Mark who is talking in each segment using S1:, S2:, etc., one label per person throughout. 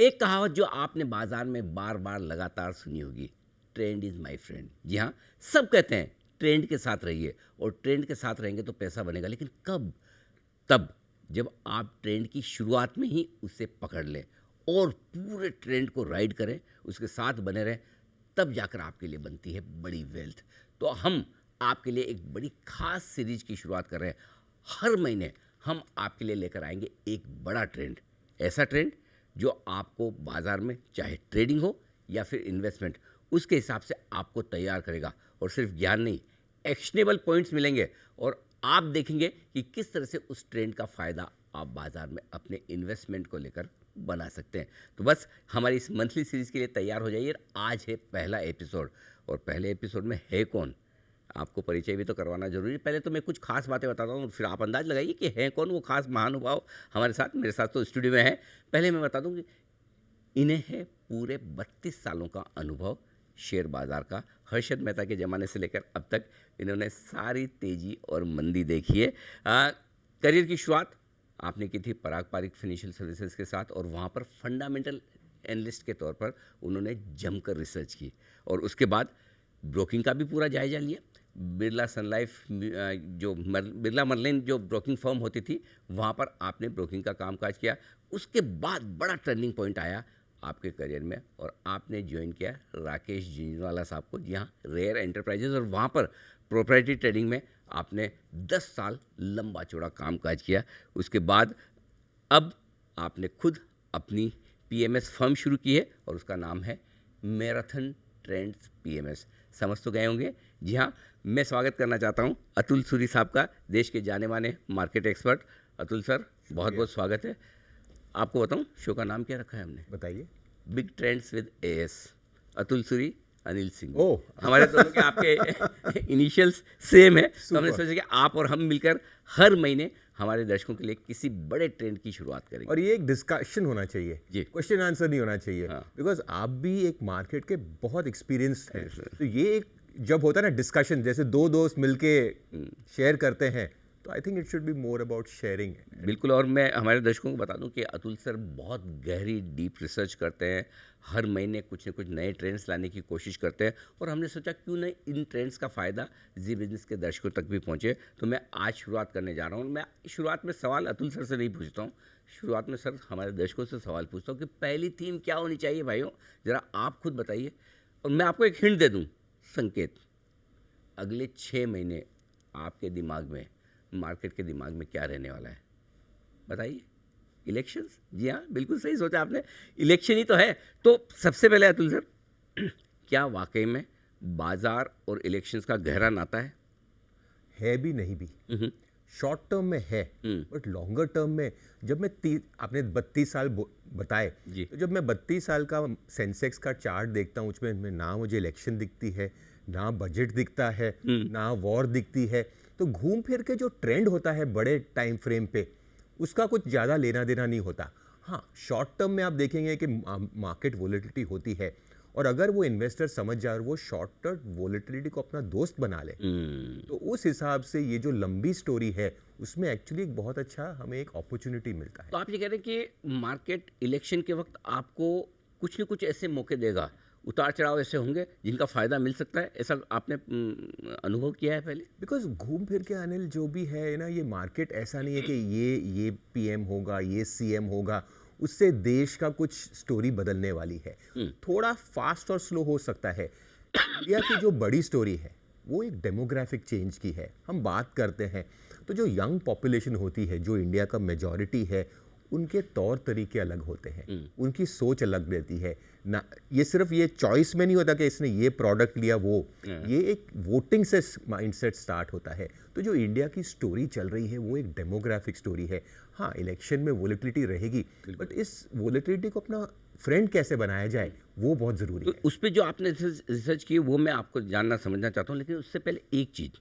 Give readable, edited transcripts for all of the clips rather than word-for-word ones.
S1: एक कहावत जो आपने बाजार में बार बार लगातार सुनी होगी, ट्रेंड इज़ माय फ्रेंड। जी हाँ, सब कहते हैं ट्रेंड के साथ रहिए और ट्रेंड के साथ रहेंगे तो पैसा बनेगा, लेकिन कब? तब जब आप ट्रेंड की शुरुआत में ही उसे पकड़ लें और पूरे ट्रेंड को राइड करें, उसके साथ बने रहें, तब जाकर आपके लिए बनती है बड़ी वेल्थ। तो हम आपके लिए एक बड़ी खास सीरीज की शुरुआत कर रहे हैं। हर महीने हम आपके लिए लेकर आएंगे एक बड़ा ट्रेंड, ऐसा ट्रेंड जो आपको बाजार में चाहे ट्रेडिंग हो या फिर इन्वेस्टमेंट, उसके हिसाब से आपको तैयार करेगा। और सिर्फ ज्ञान नहीं, एक्शनेबल पॉइंट्स मिलेंगे और आप देखेंगे कि किस तरह से उस ट्रेंड का फ़ायदा आप बाजार में अपने इन्वेस्टमेंट को लेकर बना सकते हैं। तो बस हमारी इस मंथली सीरीज़ के लिए तैयार हो जाइए। आज है पहला एपिसोड, और पहले एपिसोड में है कौन, आपको परिचय भी तो करवाना जरूरी है। पहले तो मैं कुछ खास बातें बताता हूँ, फिर आप अंदाज लगाइए कि है कौन वो खास महानुभाव हमारे साथ। मेरे साथ तो स्टूडियो में है। पहले मैं बता दूँ कि इन्हें है पूरे 32 सालों का अनुभव शेयर बाजार का। हर्षद मेहता के ज़माने से लेकर अब तक इन्होंने सारी तेज़ी और मंदी देखी है। करियर की शुरुआत आपने की थी पराग पारिक फाइनेंशियल सर्विसेज के साथ, और वहाँ पर फंडामेंटल एनालिस्ट के तौर पर उन्होंने जमकर रिसर्च की, और उसके बाद ब्रोकिंग का भी पूरा जायजा लिया। बिरला सन लाइफ बिरला मर्लिन जो ब्रोकिंग फर्म होती थी, वहाँ पर आपने ब्रोकिंग का कामकाज किया। उसके बाद बड़ा टर्निंग पॉइंट आया आपके करियर में, और आपने ज्वाइन किया राकेश जिंजवाला साहब को। जी हाँ, रेयर एंटरप्राइजेज, और वहाँ पर प्रोप्राइटरी ट्रेडिंग में आपने 10 साल लंबा चौड़ा कामकाज किया। उसके बाद अब आपने खुद अपनी पीएमएस फर्म शुरू की है, और उसका नाम है मैराथन ट्रेंड्स पीएमएस। समझ तो गए होंगे। जी हाँ, मैं स्वागत करना चाहता हूँ अतुल सूरी साहब का, देश के जाने माने मार्केट एक्सपर्ट। अतुल सर, बहुत बहुत स्वागत है। आपको बताऊँ शो का नाम क्या रखा है हमने?
S2: बताइए।
S1: Big trends with AS, Atul Suri, Anil Singh.
S2: Oh,
S1: हमारे दोनों के आपके इनिशियल्स सेम है, तो हमने सोचा कि आप और हम मिलकर हर महीने हमारे दर्शकों के लिए किसी बड़े ट्रेंड की शुरुआत करेंगे।
S2: और ये एक डिस्कशन होना चाहिए
S1: जी,
S2: क्वेश्चन आंसर नहीं होना चाहिए।
S1: हाँ।
S2: बिकॉज आप भी एक मार्केट के बहुत एक्सपीरियंस हैं, तो ये एक जब होता है ना डिस्कशन, जैसे दो दोस्त मिलके शेयर करते हैं, तो I think it should be more about sharing.
S1: बिल्कुल। और मैं हमारे दर्शकों को बता दूं कि अतुल सर बहुत गहरी डीप रिसर्च करते हैं, हर महीने कुछ न कुछ नए ट्रेंड्स लाने की कोशिश करते हैं, और हमने सोचा क्यों नहीं इन ट्रेंड्स का फ़ायदा जी बिजनेस के दर्शकों तक भी पहुंचे। तो मैं आज शुरुआत करने जा रहा हूं। मैं शुरुआत में सवाल अतुल सर से नहीं पूछता हूं, शुरुआत में सर हमारे दर्शकों से सवाल पूछता हूँ कि पहली थीम क्या होनी चाहिए भाइयों, ज़रा आप खुद बताइए। और मैं आपको एक हिंट दे दूँ, संकेत, अगले 6 महीने आपके दिमाग में, मार्केट के दिमाग में क्या रहने वाला है, बताइए। इलेक्शंस? जी हाँ, बिल्कुल सही सोचा आपने, इलेक्शन ही तो है। तो सबसे पहले अतुल सर, क्या वाकई में बाजार और इलेक्शंस का गहरा नाता
S2: है भी नहीं भी। शॉर्ट टर्म में है, बट लॉन्गर टर्म में जब मैं आपने 32 साल बताए, तो जब मैं 32 साल का सेंसेक्स का चार्ट देखता हूँ, उसमें ना मुझे इलेक्शन दिखती है, ना बजट दिखता है, ना वॉर दिखती है, तो घूम फिर के जो ट्रेंड होता है बड़े टाइम फ्रेम पे, उसका कुछ ज़्यादा लेना देना नहीं होता। हाँ, शॉर्ट टर्म में आप देखेंगे कि मार्केट वोलेटिलिटी होती है, और अगर वो इन्वेस्टर समझ जाए और वो शॉर्ट टर्म वोलेटिलिटी को अपना दोस्त बना ले, तो उस हिसाब से ये जो लंबी स्टोरी है, उसमें एक्चुअली एक बहुत अच्छा हमें एक अपॉर्चुनिटी मिलता है।
S1: तो आप ये कह रहे हैं कि मार्केट इलेक्शन के वक्त आपको कुछ न कुछ ऐसे मौके देगा, उतार चढ़ाव ऐसे होंगे जिनका फ़ायदा मिल सकता है, ऐसा आपने अनुभव किया है पहले?
S2: बिकॉज घूम फिर के अनिल जो भी है ना, ये मार्केट ऐसा नहीं है कि ये पीएम होगा, ये सीएम होगा, उससे देश का कुछ स्टोरी बदलने वाली है। थोड़ा फास्ट और स्लो हो सकता है। इंडिया की जो बड़ी स्टोरी है वो एक डेमोग्राफिक चेंज की है। हम बात करते हैं तो जो यंग पॉपुलेशन होती है, जो इंडिया का मेजॉरिटी है, उनके तौर तरीके अलग होते हैं, उनकी सोच अलग रहती है ना। ये सिर्फ ये चॉइस में नहीं होता कि इसने ये प्रोडक्ट लिया वो, ये एक वोटिंग से माइंडसेट स्टार्ट होता है। तो जो इंडिया की स्टोरी चल रही है वो एक डेमोग्राफिक स्टोरी है। हाँ, इलेक्शन में वोलेटिलिटी रहेगी, बट इस वोलेटिलिटी को अपना फ्रेंड कैसे बनाया जाए वो बहुत ज़रूरी है।
S1: उस पर जो आपने रिसर्च की वो मैं आपको जानना समझना चाहता हूँ, लेकिन उससे पहले एक चीज़,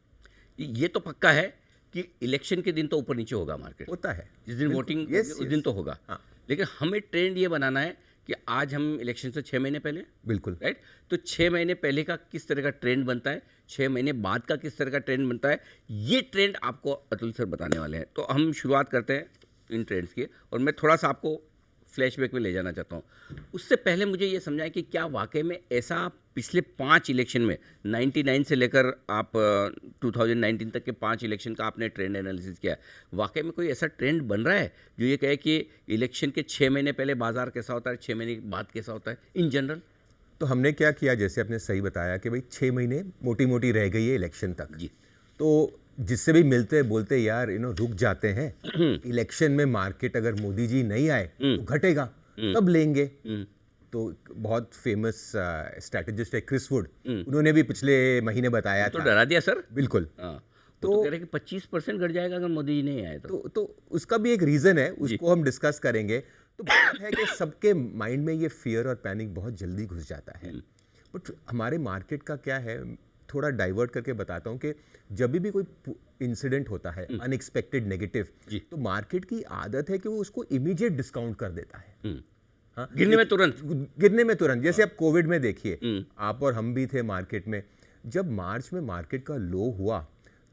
S1: ये तो पक्का है कि इलेक्शन के दिन तो ऊपर नीचे होगा मार्केट,
S2: होता है
S1: जिस दिन वोटिंग उस दिन तो होगा।
S2: हाँ।
S1: लेकिन हमें ट्रेंड ये बनाना है कि आज हम इलेक्शन से 6 महीने पहले,
S2: बिल्कुल
S1: राइट, तो 6 महीने पहले का किस तरह का ट्रेंड बनता है, 6 महीने बाद का किस तरह का ट्रेंड बनता है, ये ट्रेंड आपको अतुल सर बताने वाले हैं। तो हम शुरुआत करते हैं इन ट्रेंड्स की, और मैं थोड़ा सा आपको फ्लैशबैक में ले जाना चाहता हूँ। उससे पहले मुझे ये समझाएं कि क्या वाकई में ऐसा पिछले 5 इलेक्शन में 99 से लेकर आप 2019 तक के 5 इलेक्शन का आपने ट्रेंड एनालिसिस किया है, वाकई में कोई ऐसा ट्रेंड बन रहा है जो ये कहे कि इलेक्शन के 6 महीने पहले बाजार कैसा होता है, 6 महीने के बाद कैसा होता है इन जनरल?
S2: तो हमने क्या किया, जैसे आपने सही बताया कि भाई 6 महीने मोटी मोटी रह गई है इलेक्शन तक
S1: जी।
S2: तो जिससे भी मिलते बोलते यार रुक जाते हैं, इलेक्शन में मार्केट अगर मोदी जी नहीं आए तो घटेगा, तब लेंगे। तो बहुत फेमस स्ट्रैटेजिस्ट है क्रिस वुड, उन्होंने भी पिछले महीने बताया
S1: तो
S2: था।
S1: डरा दिया सर।
S2: बिल्कुल।
S1: हाँ, तो कह रहे कि 25% घट जाएगा अगर मोदी जी नहीं आए
S2: तो उसका भी एक रीज़न है, उसको हम डिस्कस करेंगे। तो बात है कि सबके माइंड में ये फियर और पैनिक बहुत जल्दी घुस जाता है। बट हमारे मार्केट का क्या है, थोड़ा डाइवर्ट करके बताता हूँ कि जब भी कोई इंसिडेंट होता है अनएक्सपेक्टेड नेगेटिव, तो मार्केट की आदत है कि वो उसको इमीडिएट डिस्काउंट कर देता है। हाँ,
S1: गिरने में तुरंत। जैसे आप कोविड में देखिए, आप और हम भी थे मार्केट में, जब मार्च में मार्केट का लो हुआ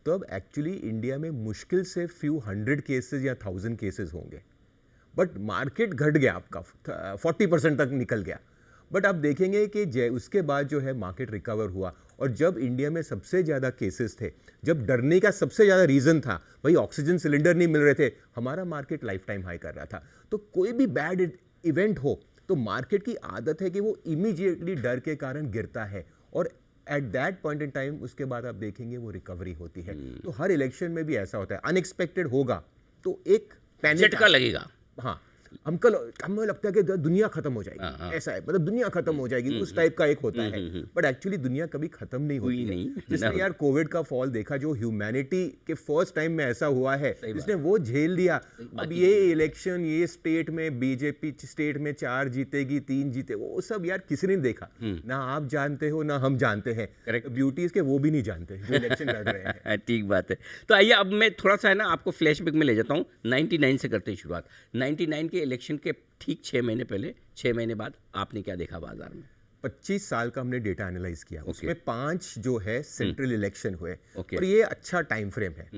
S1: तब एक्चुअली इंडिया में मुश्किल से फ्यू 100 केसेस या 1000 केसेस होंगे, बट मार्केट घट गया आपका 40% तक निकल गया। बट आप देखेंगे कि उसके बाद जो है मार्केट रिकवर हुआ, और जब इंडिया में सबसे ज़्यादा केसेस थे, जब डरने का सबसे ज़्यादा रीज़न था भाई ऑक्सीजन सिलेंडर नहीं मिल रहे थे, हमारा मार्केट लाइफ टाइम हाई कर रहा था। तो कोई भी बैड इवेंट हो तो मार्केट की आदत है कि वो इमीडिएटली डर के कारण गिरता है, और at that point in time उसके बाद आप देखेंगे वो रिकवरी होती है। तो हर इलेक्शन में भी ऐसा होता है, अनएक्सपेक्टेड होगा तो एक पैनिक झटका लगेगा।
S2: हाँ, हमें लगता है कि दुनिया खत्म हो जाएगी, ऐसा है, मतलब दुनिया खत्म हो जाएगी, उस टाइप का एक होता है। बट एक्चुअली दुनिया कभी खत्म नहीं होती है। जिसने यार कोविड का फॉल देखा, जो ह्यूमैनिटी के फर्स्ट टाइम में ऐसा हुआ है, जिसने वो झेल लिया। अब ये इलेक्शन, ये स्टेट में बीजेपी स्टेट में 4 जीतेगी 3 जीते, वो सब यार किसी ने देखा ना, आप जानते हो ना हम जानते हैं, ब्यूटीज के वो भी नहीं जानते जो इलेक्शन लड़ रहे हैं।
S1: ठीक बात है। तो आइए अब मैं थोड़ा सा है ना आपको फ्लैशबैक में ले जाता हूँ। 99 से करते हैं शुरुआत। 99 के इलेक्शन के ठीक 6 महीने पहले, 6 महीने बाद आपने क्या देखा बाजार में?
S2: 25 साल का हमने डेटा एनालाइज किया, उसमें 5 जो है सेंट्रल इलेक्शन हुए,
S1: Okay.
S2: और ये अच्छा टाइम फ्रेम है।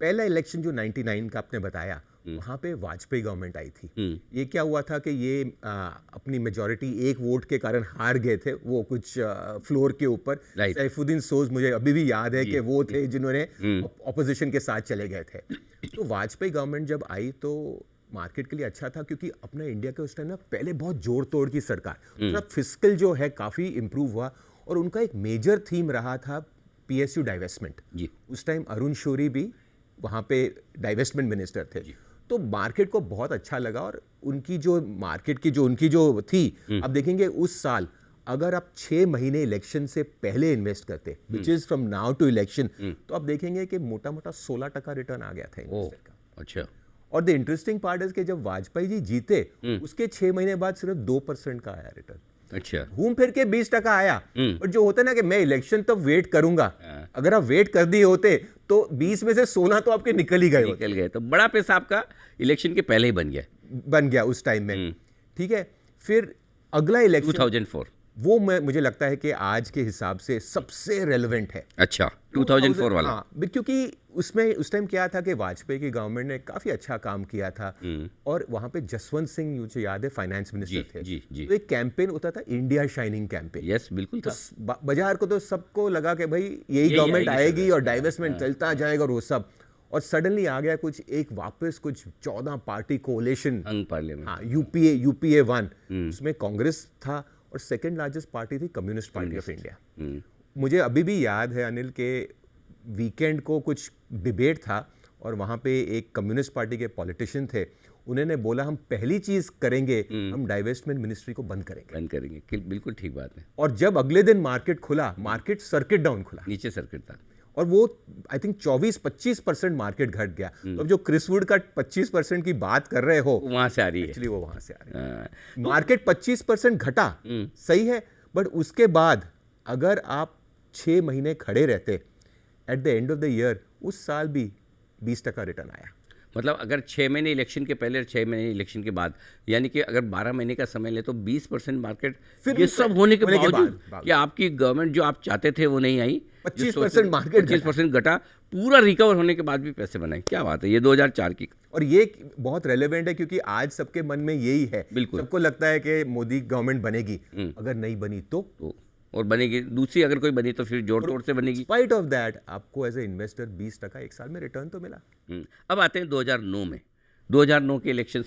S2: पहला इलेक्शन जो 99 का आपने बताया, वहाँ पे वाजपेयी गवर्नमेंट आई थी। ये क्या हुआ था कि ये अपनी मेजॉरिटी 1 वोट के कारण हार गए थे, वो कुछ फ्लोर के ऊपर।
S1: Right.
S2: सैफुद्दीन सोज मुझे अभी भी याद है कि वो थे जिन्होंने ऑपोजिशन के साथ चले गए थे। तो वाजपेयी गवर्नमेंट जब आई तो मार्केट के लिए अच्छा था, क्योंकि अपना इंडिया के उस टाइम ना पहले बहुत जोड़ तोड़ की सरकार, थोड़ा फिस्कल जो है काफ़ी इम्प्रूव हुआ, और उनका एक मेजर थीम रहा था PSU डाइवेस्टमेंट। उस टाइम अरुण शौरी भी वहाँ पे डाइवेस्टमेंट मिनिस्टर थे। तो मार्केट को बहुत अच्छा लगा, और उनकी जो मार्केट की उनकी जो थी, अब देखेंगे उस साल अगर आप 6 महीने इलेक्शन से पहले इन्वेस्ट करते, which is from now to election, तो आप देखेंगे कि मोटा मोटा 16% रिटर्न आ गया था इन्वेस्टर का।
S1: अच्छा।
S2: और द इंटरेस्टिंग पार्ट इज कि जब वाजपेयी जी जीते, उसके 6 महीने बाद सिर्फ 2% का आया रिटर्न।
S1: अच्छा।
S2: घूम फिर के 20% आया। और जो होता है ना कि मैं इलेक्शन तब वेट करूंगा, अगर आप वेट कर दिए होते तो 20 में से 16 तो आपके निकल ही गए होते।
S1: निकल गए, तो बड़ा पैसा आपका इलेक्शन के पहले ही बन गया
S2: उस टाइम में। ठीक है, फिर अगला इलेक्शन
S1: 2004,
S2: वो मुझे लगता है कि आज के हिसाब से सबसे रेलेवेंट है।
S1: अच्छा, 2004 वाला।
S2: हाँ, क्योंकि उसमें उस टाइम क्या था कि वाजपेयी की गवर्नमेंट ने काफ़ी अच्छा काम किया था, और वहाँ पे जसवंत सिंह, मुझे याद है, फाइनेंस मिनिस्टर थे।
S1: जी।
S2: तो एक कैंपेन होता था, इंडिया शाइनिंग कैंपेन।
S1: यस, बिल्कुल था।
S2: तो बाजार को तो सबको लगा कि भाई यही गवर्नमेंट आएगी और डाइवेस्टमेंट चलता जाएगा और वो सब, और सडनली आ गया कुछ वापस 14 पार्टी कोalition, हाँ, यूपीए 1, उसमें कांग्रेस था, और सेकेंड लार्जेस्ट पार्टी थी कम्युनिस्ट पार्टी ऑफ इंडिया। मुझे अभी भी याद है अनिल के वीकेंड को कुछ डिबेट था, और वहाँ पे एक कम्युनिस्ट पार्टी के पॉलिटिशियन थे, उन्होंने बोला हम पहली चीज़ करेंगे, हम डाइवेस्टमेंट मिनिस्ट्री को बंद करेंगे।
S1: बिल्कुल ठीक बात है।
S2: और जब अगले दिन मार्केट खुला, मार्केट सर्किट डाउन खुला,
S1: नीचे सर्किट था,
S2: और वो आई थिंक 24-25% मार्केट घट गया। तो अब जो क्रिस वुड का 25% की बात कर रहे हो,
S1: वहाँ से आ रही है,
S2: एक्चुअली वो वहाँ से आ रही है। मार्केट 25% घटा, सही है, बट उसके बाद अगर आप 6 महीने खड़े रहते, at the end of the year उस साल भी 20% रिटर्न आया।
S1: मतलब अगर 6 महीने इलेक्शन के पहले और 6 महीने इलेक्शन के बाद, यानी कि अगर 12 महीने का समय ले तो 20% मार्केट, ये सब होने के बावजूद कि आपकी गवर्नमेंट जो आप चाहते थे वो नहीं आई,
S2: 25% मार्केट
S1: 25% घटा, पूरा रिकवर होने के बाद भी पैसे बनाए। क्या बात है, ये 2004 की।
S2: और ये बहुत रेलेवेंट है क्योंकि आज सबके मन में यही है।
S1: बिल्कुल।
S2: सबको लगता है कि मोदी गवर्नमेंट बनेगी, अगर नहीं बनी तो
S1: और बनेगी दूसरी, अगर कोई बनी तो फिर जोड़ तोड़ से बनेगी।
S2: स्पाइट ऑफ दैट आपको एज ए इन्वेस्टर 20% एक साल में रिटर्न तो मिला।
S1: अब आते हैं 2009 में। 2009 के इलेक्शन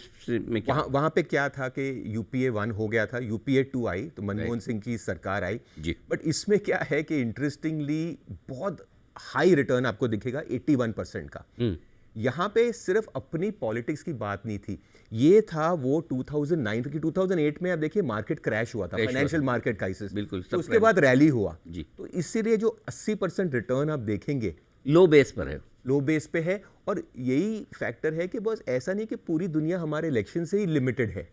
S1: में क्या
S2: वहाँ पे क्या था कि यूपीए 1 हो गया था, यूपीए 2 आई तो मनमोहन सिंह की सरकार आई
S1: जी।
S2: बट इसमें क्या है कि इंटरेस्टिंगली बहुत हाई रिटर्न आपको दिखेगा 81% का। यहाँ पे सिर्फ अपनी पॉलिटिक्स की बात नहीं थी, ये था वो 2009 क्योंकि 2008 में आप देखिए मार्केट क्रैश हुआ था, फाइनेंशियल मार्केट क्राइसिस।
S1: बिल्कुल,
S2: तो उसके बाद रैली हुआ
S1: जी।
S2: तो इसीलिए जो 80% रिटर्न आप देखेंगे
S1: लो बेस पर है,
S2: लो बेस पे है। और यही फैक्टर है कि बस ऐसा नहीं कि पूरी दुनिया हमारे इलेक्शन से ही लिमिटेड है,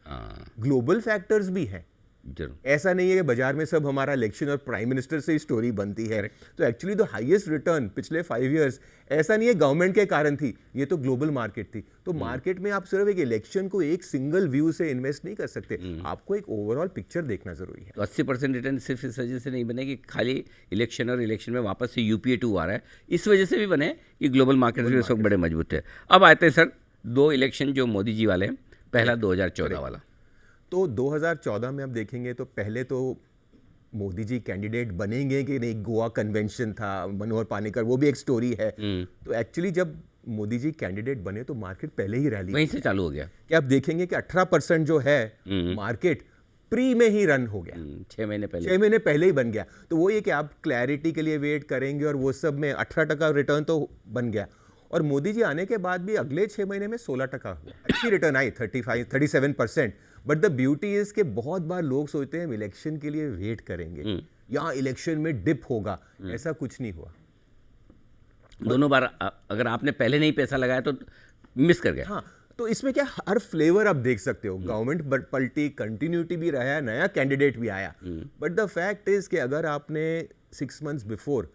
S2: ग्लोबल फैक्टर्स भी हैं।
S1: जरूर।
S2: ऐसा नहीं है कि बाजार में सब हमारा इलेक्शन और प्राइम मिनिस्टर से ही स्टोरी बनती है। तो एक्चुअली द हाईएस्ट रिटर्न पिछले 5 इयर्स ऐसा नहीं है गवर्नमेंट के कारण थी, ये तो ग्लोबल मार्केट थी। तो मार्केट में आप सिर्फ एक इलेक्शन को एक सिंगल व्यू से इन्वेस्ट नहीं कर सकते, आपको एक ओवरऑल पिक्चर देखना जरूरी है।
S1: तो 80% रिटर्न सिर्फ इस वजह से नहीं बने कि खाली इलेक्शन और इलेक्शन में वापस से यूपीए 2 आ रहा है, इस वजह से भी बने कि ग्लोबल मार्केट भी उस वक्त बड़े मजबूत थे। अब आते हैं सर 2 इलेक्शन जो मोदी जी वाले हैं। पहला 2014 वाला।
S2: तो 2014 में आप देखेंगे तो पहले तो मोदी जी कैंडिडेट बनेंगे कि नहीं, गोवा कन्वेंशन था, मनोहर पानीकर, वो भी एक स्टोरी है। तो एक्चुअली जब मोदी जी कैंडिडेट बने तो मार्केट पहले ही रैली
S1: वहीं से चालू हो गया
S2: कि आप देखेंगे कि 18% जो है मार्केट प्री में ही रन हो गया।
S1: 6 महीने पहले,
S2: 6 महीने पहले ही बन गया। तो वो ये कि आप क्लैरिटी के लिए वेट करेंगे और वो सब में 18% रिटर्न तो बन गया। और मोदी जी आने के बाद भी अगले 6 महीने में 16% हुआ, अच्छी return I 37%। But the beauty is के बहुत बार लोग सोचते हैं हम इलेक्शन के लिए वेट करेंगे, यहाँ इलेक्शन में डिप होगा, ऐसा कुछ नहीं हुआ।
S1: दोनों बार अगर आपने पहले नहीं पैसा लगाया तो मिस कर गए।
S2: हाँ, तो इसमें क्या हर फ्लेवर आप देख सकते हो, गवर्नमेंट पलटी, कंटिन्यूटी भी रहा, नया कैंडिडेट भी आया। बट द फैक्ट इज कि अगर आपने 6 मंथ्स बिफोर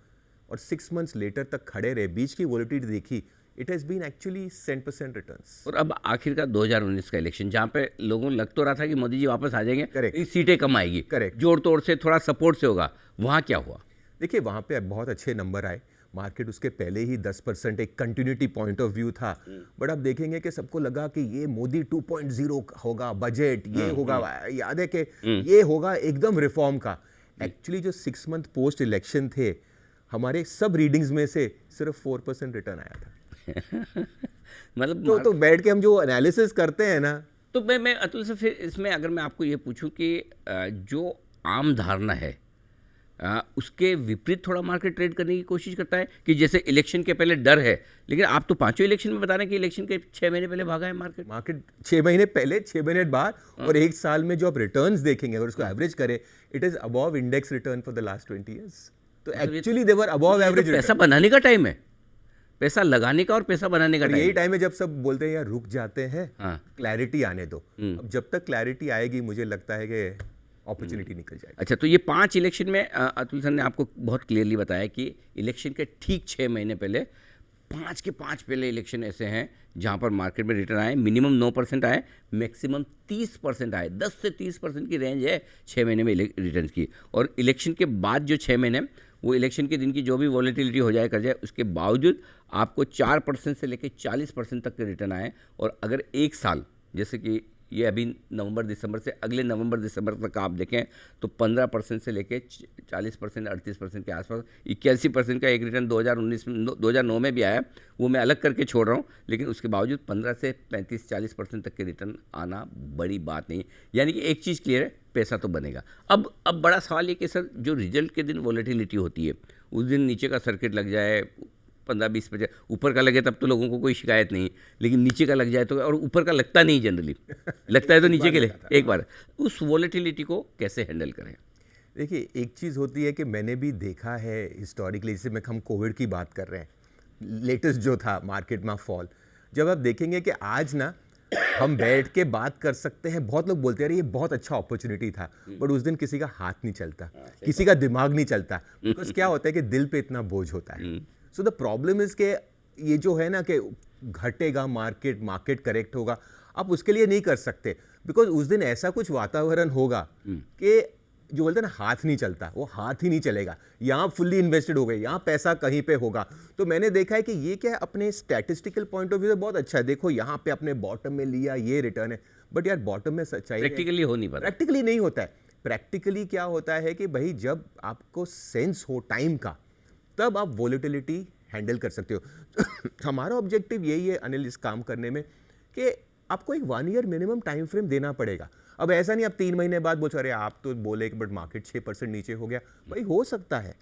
S2: और 6 मंथ्स लेटर तक खड़े रहे, बीच की वॉलिटिलिटी देखी, it has been actually 10% returns.
S1: और अब आखिरकार 2019 का इलेक्शन, जहाँ पे लोगों को लग तो रहा था कि मोदी जी वापस आ जाएंगे,
S2: Correct.
S1: सीटें कम आएगी,
S2: Correct.
S1: जोड़ तोड़ से थोड़ा सपोर्ट से होगा, वहाँ क्या हुआ?
S2: देखिए वहाँ पे बहुत अच्छे नंबर आए, मार्केट उसके पहले ही 10% एक कंटिन्यूटी पॉइंट ऑफ व्यू था। बट आप देखेंगे कि सबको लगा कि ये मोदी 2.0 होगा, बजट ये होगा, याद है कि ये होगा एकदम रिफॉर्म का। एक्चुअली जो 6 मंथ पोस्ट इलेक्शन थे, हमारे सब रीडिंग्स में से सिर्फ 4% रिटर्न आया था।
S1: मतलब
S2: तो बैठ के हम जो एनालिसिस करते हैं ना,
S1: तो मैं अतुल से फिर इसमें अगर मैं आपको ये पूछूं कि जो आम धारणा है उसके विपरीत थोड़ा मार्केट ट्रेड करने की कोशिश करता है कि जैसे इलेक्शन के पहले डर है, लेकिन आप तो 5 इलेक्शन में बता रहे हैं कि इलेक्शन के 6 महीने पहले भागा है मार्केट
S2: 6 महीने पहले, 6 महीने बाद, और एक साल में जो आप रिटर्न्स देखेंगे अगर उसको एवरेज करें, it is above index return for the last 20 years. तो actually they were above average.
S1: पैसा बनाने का टाइम है, पैसा लगाने का और पैसा बनाने का टाइम।
S2: यही टाइम है जब सब बोलते हैं यार रुक जाते हैं,
S1: हाँ।
S2: क्लैरिटी आने दो। अब जब तक क्लैरिटी आएगी मुझे लगता है कि अपॉर्चुनिटी निकल जाएगी।
S1: अच्छा, तो ये 5 इलेक्शन में अतुल सर ने आपको बहुत क्लियरली बताया कि इलेक्शन के ठीक 6 महीने पहले 5 के 5 पहले इलेक्शन ऐसे हैं जहाँ पर मार्केट में रिटर्न आए, मिनिमम 9% आए, मैक्सिमम 30% आए। 10 से 30% की रेंज है 6 महीने में रिटर्न की। और इलेक्शन के बाद जो 6 महीने, वो इलेक्शन के दिन की जो भी वॉलेटिलिटी हो जाए कर जाए, उसके बावजूद आपको 4% से लेकर 40% तक के रिटर्न आए। और अगर एक साल, जैसे कि ये अभी नवंबर दिसंबर से अगले नवंबर दिसंबर तक आप देखें तो 15% से लेकर 40%, 38% के आसपास, 81% का एक रिटर्न 2009 में भी आया, वो मैं अलग करके छोड़ रहा हूँ, लेकिन उसके बावजूद 15 से 35-40% तक के रिटर्न आना बड़ी बात नहीं। यानी कि एक चीज़ क्लियर है, पैसा तो बनेगा। अब बड़ा सवाल ये कि सर जो रिजल्ट के दिन वॉलेटिलिटी होती है, उस दिन नीचे का सर्किट लग जाए 15-20%, ऊपर का लगे तब तो लोगों को कोई शिकायत नहीं, लेकिन नीचे का लग जाए तो, और ऊपर का लगता नहीं जनरली, लगता है तो नीचे के लिए एक बार, उस वॉलेटिलिटी को कैसे हैंडल करें?
S2: देखिए एक चीज़ होती है कि मैंने भी देखा है हिस्टोरिकली, जैसे मैं हम कोविड की बात कर रहे हैं, लेटेस्ट जो था मार्केट में फॉल, जब आप देखेंगे कि आज ना हम बैठ के बात कर सकते हैं, बहुत लोग बोलते हैं अरे ये बहुत अच्छा अपॉर्चुनिटी था, बट उस दिन किसी का हाथ नहीं चलता, किसी का दिमाग नहीं चलता, बिकॉज क्या होता है कि दिल पे इतना बोझ होता है। सो द प्रॉब्लम इज के ये जो है ना कि घटेगा मार्केट करेक्ट होगा, आप उसके लिए नहीं कर सकते, बिकॉज उस दिन ऐसा कुछ वातावरण होगा कि जो बोलते हैं ना हाथ नहीं चलता, वो हाथ ही नहीं चलेगा। यहाँ फुल्ली इन्वेस्टेड हो गए, यहाँ पैसा कहीं पे होगा। तो मैंने देखा है कि ये क्या है, अपने स्टैटिस्टिकल पॉइंट ऑफ व्यू से बहुत अच्छा है। देखो यहाँ पे अपने बॉटम में लिया, ये रिटर्न है, बट यार बॉटम में सच्चाई
S1: प्रैक्टिकली हो नहीं पाता।
S2: प्रैक्टिकली नहीं होता है। प्रैक्टिकली क्या होता है कि भाई जब आपको सेंस हो टाइम का, तब आप वोलेटिलिटी हैंडल कर सकते हो। हमारा ऑब्जेक्टिव यही है अनिल इस काम करने में कि आपको एक 1 ईयर मिनिमम टाइम फ्रेम देना पड़ेगा। अब ऐसा नहीं आप 3 महीने बाद बोलो अरे आप तो बोले कि बट मार्केट 6% नीचे हो गया, भाई हो सकता है।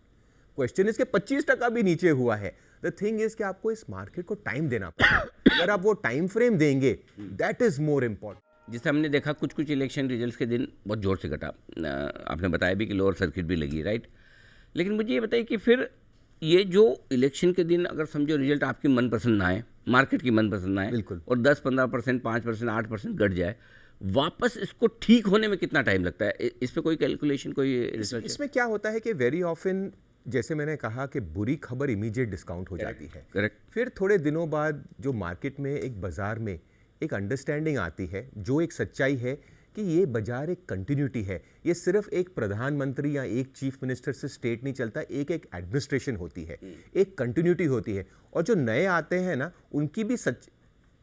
S2: क्वेश्चन इसके 25% भी नीचे हुआ है। द थिंग इज कि आपको इस मार्केट को टाइम देना पड़ेगा। अगर आप वो टाइम फ्रेम देंगे, दैट इज मोर इम्पोर्टेंट।
S1: जिससे हमने देखा कुछ इलेक्शन रिजल्ट्स के दिन बहुत ज़ोर से घटा। आपने बताया भी कि लोअर सर्किट भी लगी, राइट। लेकिन मुझे ये बताइए कि फिर ये जो इलेक्शन के दिन अगर समझो रिजल्ट आपकी मनपसंद ना आए, मार्केट की मनपसंद ना आए,
S2: बिल्कुल,
S1: और 10-15%, 5%, 8% घट जाए, वापस इसको ठीक होने में कितना टाइम लगता है? इस पे कोई कैलकुलेशन, कोई रिसर्च?
S2: इसमें क्या होता है कि वेरी ऑफन, जैसे मैंने कहा कि बुरी खबर इमीडिएट डिस्काउंट हो जाती है।
S1: करेक्ट।
S2: फिर थोड़े दिनों बाद जो मार्केट में एक बाजार में एक अंडरस्टैंडिंग आती है, जो एक सच्चाई है कि ये बाजार एक कंटिन्यूटी है। ये सिर्फ एक प्रधानमंत्री या एक चीफ मिनिस्टर से स्टेट नहीं चलता, एक एडमिनिस्ट्रेशन होती है, एक कंटिन्यूटी होती है। और जो नए आते हैं ना, उनकी भी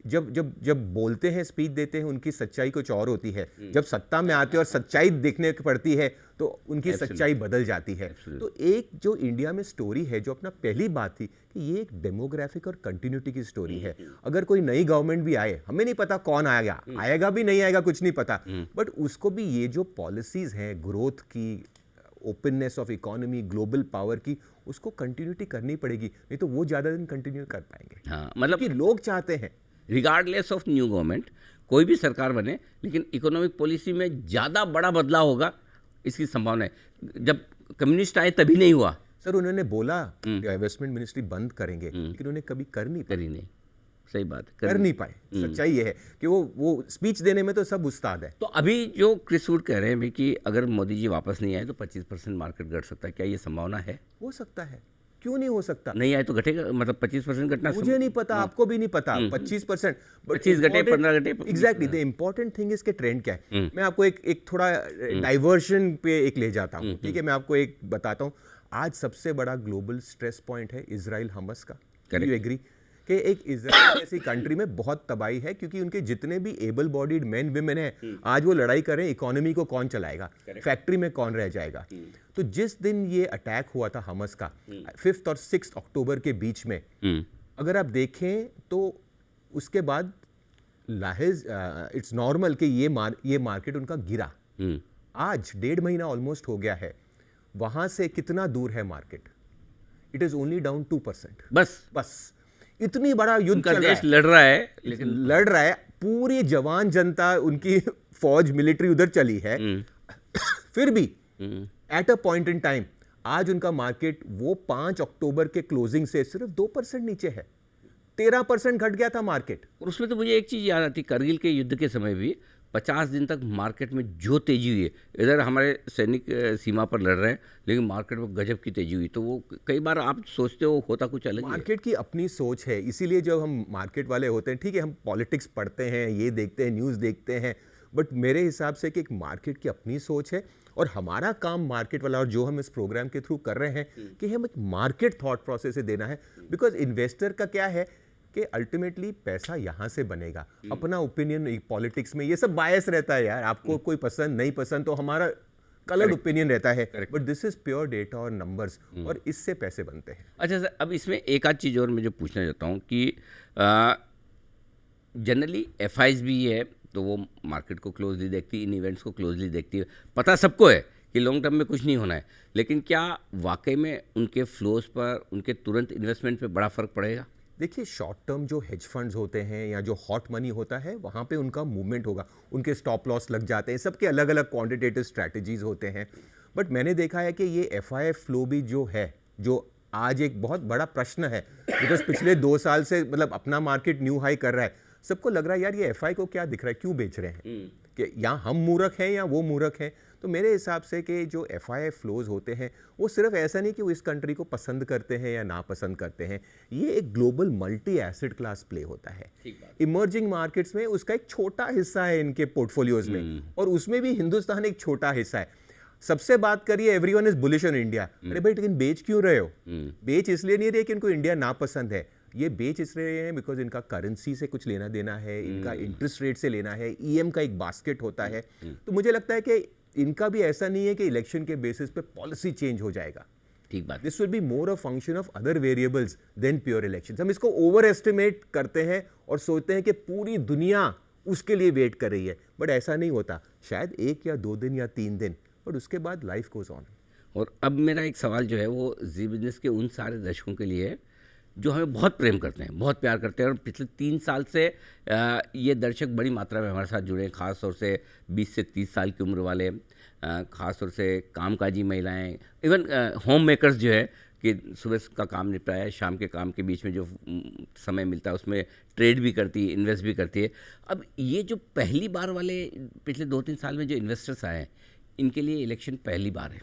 S2: जब जब जब बोलते हैं, स्पीच देते हैं, उनकी सच्चाई कुछ और होती है। जब सत्ता में आते हैं और सच्चाई देखने को पड़ती है, तो उनकी सच्चाई बदल जाती है। तो एक जो इंडिया में स्टोरी है, जो अपना पहली बात थी कि ये एक डेमोग्राफिक और कंटिन्यूटी की स्टोरी है। अगर कोई नई गवर्नमेंट भी आए, हमें नहीं पता कौन आएगा, आएगा भी नहीं आएगा कुछ नहीं पता, बट उसको भी ये जो पॉलिसीज हैं ग्रोथ की, openness of economy, global power की, उसको कंटिन्यूटी करनी पड़ेगी, नहीं तो वो ज़्यादा दिन कंटिन्यू कर पाएंगे।
S1: हाँ, मतलब
S2: कि लोग चाहते हैं
S1: रिगार्डलेस ऑफ न्यू गवर्नमेंट, कोई भी सरकार बने, लेकिन इकोनॉमिक पॉलिसी में ज़्यादा बड़ा बदलाव होगा, इसकी संभावना है। जब कम्युनिस्ट आए तभी नहीं हुआ।
S2: सर, उन्होंने बोला इन्वेस्टमेंट मिनिस्ट्री बंद करेंगे, लेकिन उन्हें कभी कर नहीं
S1: नहीं, सही बात,
S2: कर नहीं पाए। सच्चाई ये है कि वो स्पीच देने में तो सब उस्ताद है।
S1: तो अभी जो क्रिस वुड कह रहे हैं भी कि अगर मोदी जी वापस नहीं आए तो 25% मार्केट घट सकता है, क्या ये संभावना है?
S2: हो सकता है, क्यों नहीं हो सकता?
S1: नहीं आए तो घटेगा, मतलब 25% घटना?
S2: मुझे नहीं पता, आपको भी नहीं पता। 25%,
S1: 25 घटे, 15 घटे।
S2: एग्जैक्टली। द इंपॉर्टेंट थिंग इसके ट्रेंड क्या है, मैं आपको एक थोड़ा डाइवर्शन पे एक ले जाता हूँ। ठीक है, मैं आपको एक बताता हूँ। आज सबसे बड़ा ग्लोबल स्ट्रेस पॉइंट है इजराइल हमस का। यू एग्री कि एक इजराइल जैसी कंट्री में बहुत तबाही है, क्योंकि उनके जितने भी एबल बॉडीड मैन विमेन हैं, आज वो लड़ाई कर रहे हैं, इकोनॉमी को कौन चलाएगा, फैक्ट्री में कौन रह जाएगा। तो जिस दिन ये अटैक हुआ था हमस का, 5 और 6 अक्टूबर के बीच में, अगर आप देखें तो उसके बाद लाहिज इट्स नॉर्मल कि ये मार्केट उनका गिरा। आज 1.5 महीना ऑलमोस्ट हो गया है, वहां से कितना दूर है market? It is only down 2%। बस इतनी बड़ा युद्ध चल रहा है,
S1: लड़ रहा है, लेकिन
S2: लड़ रहा है, पूरी जवान जनता, उनकी फौज, मिलिट्री उधर चली है। फिर भी at a point in time आज उनका मार्केट वो 5 अक्टूबर के क्लोजिंग से सिर्फ 2% नीचे है। 13% घट गया था मार्केट।
S1: और उसमें तो मुझे एक चीज़ याद आती, करगिल के युद्ध के समय भी 50 दिन तक मार्केट में जो तेजी हुई है, इधर हमारे सैनिक सीमा पर लड़ रहे हैं, लेकिन मार्केट में गजब की तेजी हुई। तो वो कई बार आप सोचते हो होता कुछ अलग ही है।
S2: मार्केट की अपनी सोच है, इसीलिए जब हम मार्केट वाले होते हैं, ठीक है, हम पॉलिटिक्स पढ़ते हैं, ये देखते हैं, न्यूज़ देखते हैं, बट मेरे हिसाब से कि एक मार्केट की अपनी सोच है, और हमारा काम मार्केट वाला, और जो हम इस प्रोग्राम के थ्रू कर रहे हैं कि हम एक मार्केट थॉट प्रोसेस से देना है। बिकॉज इन्वेस्टर का क्या है कि अल्टीमेटली पैसा यहाँ से बनेगा। अपना ओपिनियन पॉलिटिक्स में ये सब बायस रहता है यार, आपको कोई पसंद नहीं पसंद तो हमारा कलर्ड ओपिनियन रहता है, but this is pure data और नंबर्स, और इससे पैसे बनते हैं।
S1: अच्छा सर, अब इसमें एक आध चीज़ और मैं जो पूछना चाहता हूँ कि जनरली एफआईज भी है तो वो मार्केट को क्लोजली देखती है, इन इवेंट्स को क्लोजली देखती है, पता सबको है कि लॉन्ग टर्म में कुछ नहीं होना है, लेकिन क्या वाकई में उनके फ्लोज पर, उनके तुरंत इन्वेस्टमेंट पे बड़ा फर्क पड़ेगा?
S2: देखिए, शॉर्ट टर्म जो हेज फंड्स होते हैं या जो हॉट मनी होता है, वहाँ पे उनका मूवमेंट होगा, उनके स्टॉप लॉस लग जाते हैं, सबके अलग अलग क्वांटिटेटिव स्ट्रैटेजीज होते हैं। बट मैंने देखा है कि ये एफआईएफ फ्लो भी जो है, जो आज एक बहुत बड़ा प्रश्न है, बिकॉज पिछले 2 साल से मतलब अपना मार्केट न्यू हाई कर रहा है, सबको लग रहा है यार ये एफआई को क्या दिख रहा है, क्यों बेच रहे हैं, कि या हम मूर्ख हैं या वो मूर्ख हैं। तो मेरे हिसाब से कि जो एफआईएफ फ्लोज होते हैं, वो सिर्फ ऐसा नहीं कि वो इस कंट्री को पसंद करते हैं या नापसंद करते हैं, ये एक global multi asset class play होता है। इमर्जिंग मार्केट्स में उसका एक छोटा हिस्सा है इनके पोर्टफोलियोज में, और उसमें भी हिंदुस्तान एक छोटा हिस्सा है। सबसे बात करिए, everyone is bullish on India. अरे भाई, लेकिन बेच क्यों रहे हो? बेच इसलिए नहीं रहे कि इनको इंडिया नापसंद है, ये बेच इसलिए हैं बिकॉज इनका करेंसी से कुछ लेना देना है, इनका इंटरेस्ट रेट से लेना है, ईएम का एक बास्केट होता है। तो मुझे लगता है कि इनका भी ऐसा नहीं है कि इलेक्शन के बेसिस पे पॉलिसी चेंज हो जाएगा।
S1: ठीक बात।
S2: This will be more a function of other variables than pure elections. हम इसको ओवर एस्टिमेट करते हैं और सोचते हैं कि पूरी दुनिया उसके लिए वेट कर रही है, बट ऐसा नहीं होता। शायद 1 या 2 दिन या 3 दिन, बट उसके बाद लाइफ गोज ऑन।
S1: और अब मेरा एक सवाल जो है वो जी बिजनेस के उन सारे दर्शकों के लिए है जो हमें बहुत प्रेम करते हैं, बहुत प्यार करते हैं, और पिछले 3 साल से ये दर्शक बड़ी मात्रा में हमारे साथ जुड़े हैं, ख़ास तौर से 20 से 30 साल की उम्र वाले, ख़ास तौर से कामकाजी महिलाएं, इवन होम मेकर्स जो है कि सुबह का काम निपटाया है, शाम के काम के बीच में जो समय मिलता है उसमें ट्रेड भी करती है, इन्वेस्ट भी करती है। अब ये जो पहली बार वाले पिछले 2-3 साल में जो इन्वेस्टर्स आए हैं, इनके लिए इलेक्शन पहली बार है,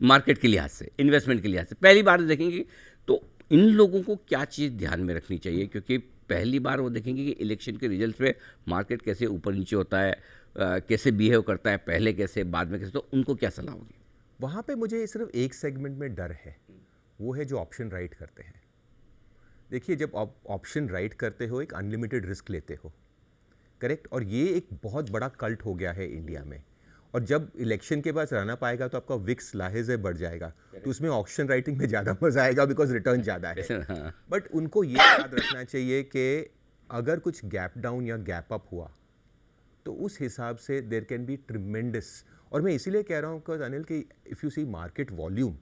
S1: मार्केट के लिहाज से, इन्वेस्टमेंट के लिहाज से पहली बार देखेंगे। तो इन लोगों को क्या चीज़ ध्यान में रखनी चाहिए, क्योंकि पहली बार वो देखेंगे कि इलेक्शन के रिजल्ट पे मार्केट कैसे ऊपर नीचे होता है, कैसे बिहेव करता है, पहले कैसे बाद में कैसे, तो उनको क्या सलाह होगी?
S2: वहाँ पे मुझे सिर्फ एक सेगमेंट में डर है, वो है जो ऑप्शन राइट करते हैं। देखिए, जब आप ऑप्शन राइट करते हो एक अनलिमिटेड रिस्क लेते हो, करेक्ट, और ये एक बहुत बड़ा कल्ट हो गया है इंडिया में। और जब इलेक्शन के पास रहना पाएगा तो आपका विक्स लाहेज़ बढ़ जाएगा, तो उसमें ऑप्शन राइटिंग में ज़्यादा मजा आएगा बिकॉज रिटर्न ज़्यादा है। बट उनको ये याद रखना चाहिए कि अगर कुछ गैप डाउन या गैप अप हुआ तो उस हिसाब से देयर कैन बी ट्रिमेंडस। और मैं इसीलिए कह रहा हूँ बिकॉज अनिल कि if you see market volume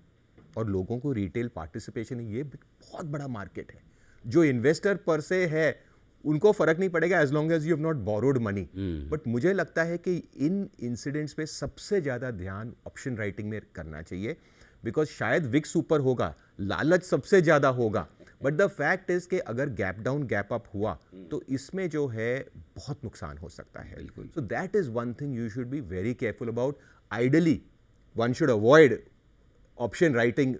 S2: और लोगों को रिटेल पार्टिसिपेशन, ये बहुत बड़ा मार्केट है। जो इन्वेस्टर पर से है उनको फ़र्क नहीं पड़ेगा as long as you have not borrowed money. But मुझे लगता है कि इन इंसिडेंट्स पे सबसे ज़्यादा ध्यान ऑप्शन राइटिंग में करना चाहिए, बिकॉज शायद विक्स ऊपर होगा, लालच सबसे ज़्यादा होगा, बट द फैक्ट इज़ कि अगर गैप डाउन गैप अप हुआ तो इसमें जो है बहुत नुकसान हो सकता है। So that is one thing you should be very careful about. Ideally one should avoid option writing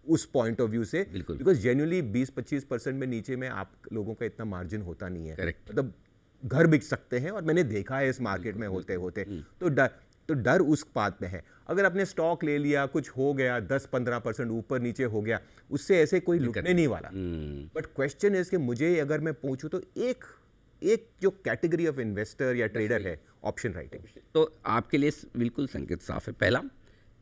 S2: उस पॉइंट ऑफ व्यू से, बिकॉज जेन्युइनली 20-25% में नीचे में आप लोगों का इतना मार्जिन होता नहीं है। मतलब घर बिक सकते हैं, और मैंने देखा है इस मार्केट में होते होते। तो डर उस बात में है। अगर आपने स्टॉक ले लिया, कुछ हो गया, 10-15% ऊपर नीचे हो गया, उससे ऐसे कोई लुटने नहीं वाला। बट क्वेश्चन इज कि मुझे अगर मैं पूछूं तो एक जो कैटेगरी ऑफ इन्वेस्टर या ट्रेडर है, ऑप्शन राइटिंग।
S1: तो आपके लिए बिल्कुल संकेत साफ है। पहला,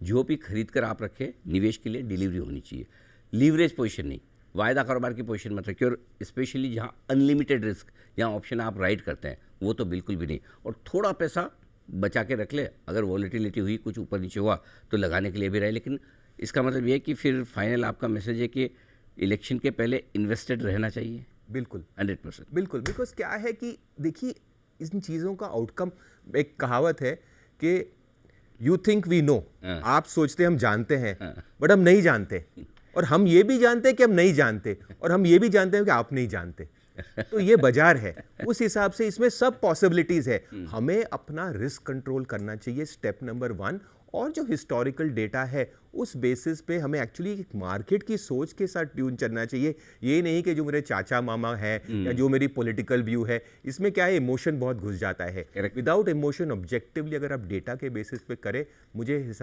S1: जो भी खरीद कर आप रखें, निवेश के लिए डिलीवरी होनी चाहिए, लीवरेज पोजीशन नहीं, वायदा कारोबार की पोजीशन मत रखिए, और स्पेशली जहाँ अनलिमिटेड रिस्क, जहाँ ऑप्शन आप राइट करते हैं, वो तो बिल्कुल भी नहीं। और थोड़ा पैसा बचा के रख ले, अगर वॉलेटिलिटी हुई, कुछ ऊपर नीचे हुआ तो लगाने के लिए भी रहे। लेकिन इसका मतलब ये है कि फिर फाइनल आपका मैसेज है कि इलेक्शन के पहले इन्वेस्टेड रहना चाहिए।
S2: बिल्कुल
S1: 100%।
S2: बिल्कुल, बिकॉज क्या है कि देखिए, इन चीज़ों का आउटकम, एक कहावत है कि यू थिंक वी नो, आप सोचते हम जानते हैं, बट हम नहीं जानते, और हम ये भी जानते हैं कि हम नहीं जानते, और हम ये भी जानते हैं कि आप नहीं जानते। तो ये बाजार है, उस हिसाब से इसमें सब पॉसिबिलिटीज है। हमें अपना रिस्क कंट्रोल करना चाहिए, स्टेप नंबर 1। और जो हिस्टोरिकल डेटा है उस बेसिस पे हमें एक्चुअली एक मार्केट की सोच के साथ ट्यून चलना चाहिए। ये नहीं कि जो मेरे चाचा मामा है या जो मेरी पॉलिटिकल व्यू है, इसमें क्या है, इमोशन बहुत घुस जाता है। विदाउट इमोशन, ऑब्जेक्टिवली अगर आप डेटा के बेसिस पे करें, मुझे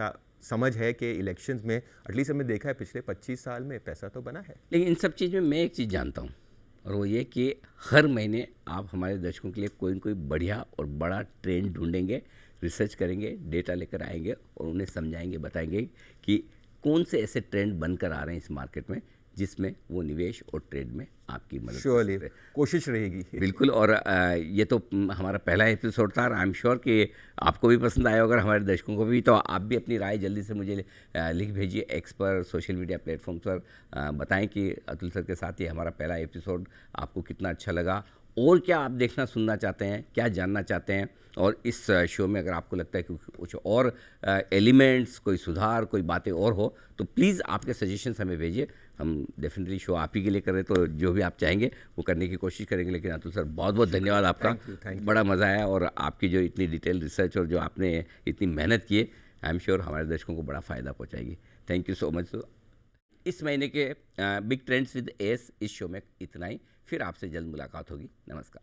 S2: समझ है कि इलेक्शंस में एटलीस्ट हमने देखा है पिछले 25 साल में पैसा तो बना है।
S1: लेकिन इन सब चीज़ में मैं एक चीज़ जानता हूँ, और वो ये कि हर महीने आप हमारे दर्शकों के लिए कोई न कोई बढ़िया और बड़ा ट्रेंड ढूंढेंगे, रिसर्च करेंगे, डेटा लेकर आएंगे और उन्हें समझाएंगे, बताएंगे कि कौन से ऐसे ट्रेंड बनकर आ रहे हैं इस मार्केट में जिसमें वो निवेश और ट्रेड में आपकी मदद
S2: श्योरली कोशिश रहेगी।
S1: बिल्कुल। और ये तो हमारा पहला एपिसोड था, आई एम श्योर कि आपको भी पसंद आया होगा, हमारे दर्शकों को भी। तो आप भी अपनी राय जल्दी से मुझे लिख भेजिए एक्स पर, सोशल मीडिया प्लेटफॉर्म पर। बताएं कि अतुल सर के साथ ये हमारा पहला एपिसोड आपको कितना अच्छा लगा, और क्या आप देखना सुनना चाहते हैं, क्या जानना चाहते हैं। और इस शो में अगर आपको लगता है कि कुछ और एलिमेंट्स, कोई सुधार, कोई बातें और हो, तो प्लीज़ आपके सजेशंस हमें भेजिए। हम डेफिनेटली शो आप ही के लिए कर रहे हैं, तो जो भी आप चाहेंगे वो करने की कोशिश करेंगे। लेकिन अतुल सर, बहुत बहुत धन्यवाद आपका।
S2: Thank you.
S1: बड़ा मज़ा आया, और आपकी जो इतनी डिटेल रिसर्च और जो आपने इतनी मेहनत की है, आई एम श्योर हमारे दर्शकों को बड़ा फ़ायदा पहुँचाएगी। Thank you so much. इस महीने के बिग ट्रेंड्स विद एस इस शो में इतना ही। फिर आपसे जल्द मुलाकात होगी। नमस्कार।